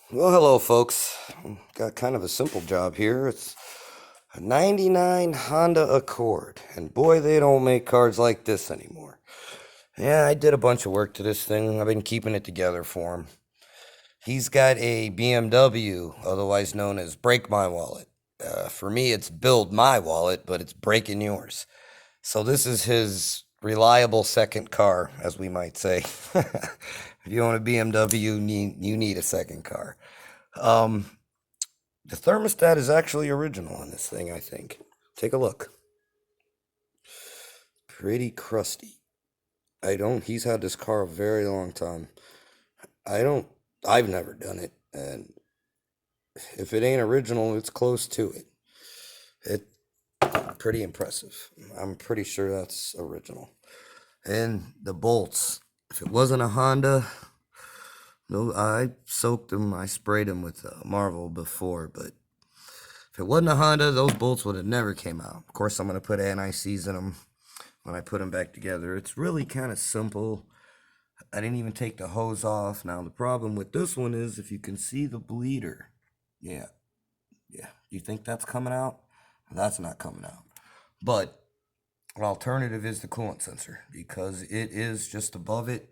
Well, hello, folks. Got kind of a simple job here. It's a 99 Honda Accord, and boy, they don't make cars like this anymore. Yeah, I did a bunch of work to this thing. I've been keeping it together for him. He's got a BMW, otherwise known as Break My Wallet. For me, it's Build My Wallet, but it's breaking yours. So this is his reliable second car, as we might say. If you own a BMW, you need a second car. Um, the thermostat is actually original on this thing, I think. Take a look. Pretty crusty. He's had this car a very long time. I don't, I've never done it. And if it ain't original, it's close to it. It, pretty impressive. I'm pretty sure that's original. And the bolts. If it wasn't a Honda, no, I soaked them, I sprayed them with Marvel before, but if it wasn't a Honda, those bolts would have never came out. Of course, I'm going to put anti-seize in them when I put them back together. It's really kind of simple. I didn't even take the hose off. Now, the problem with this one is if you can see the bleeder. Yeah. You think that's coming out? That's not coming out. But an alternative is the coolant sensor because it is just above it.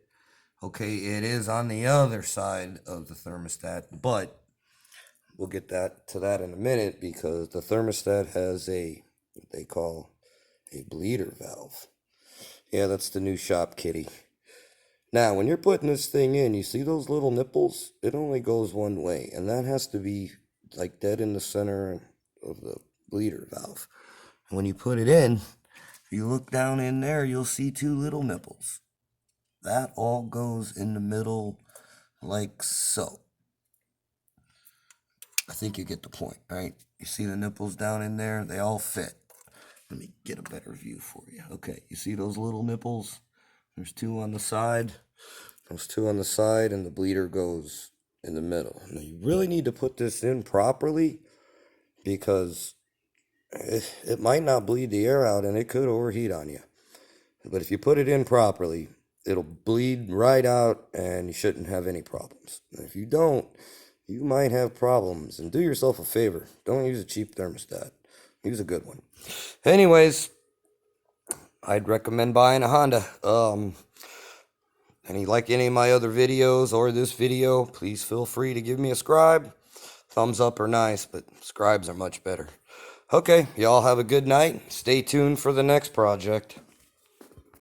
Okay, it is on the other side of the thermostat, but we'll get to that in a minute because the thermostat has what they call a bleeder valve. Yeah, that's the new shop kitty. Now, when you're putting this thing in, you see those little nipples? It only goes one way, and that has to be like dead in the center of the bleeder valve. When you put it in, if you look down in there, you'll see two little nipples. That all goes in the middle like so. I think you get the point, right? You see the nipples down in there? They all fit. Let me get a better view for you. Okay, you see those little nipples? There's two on the side. Those two on the side, and the bleeder goes in the middle. Now, you really need to put this in properly because it might not bleed the air out and it could overheat on you. But if you put it in properly, it'll bleed right out and you shouldn't have any problems. And if you don't, you might have problems. And do yourself a favor. Don't use a cheap thermostat. Use a good one. Anyways, I'd recommend buying a Honda. And you like any of my other videos or this video, please feel free to give me a scribe. Thumbs up are nice, but scribes are much better. Okay, y'all have a good night. Stay tuned for the next project.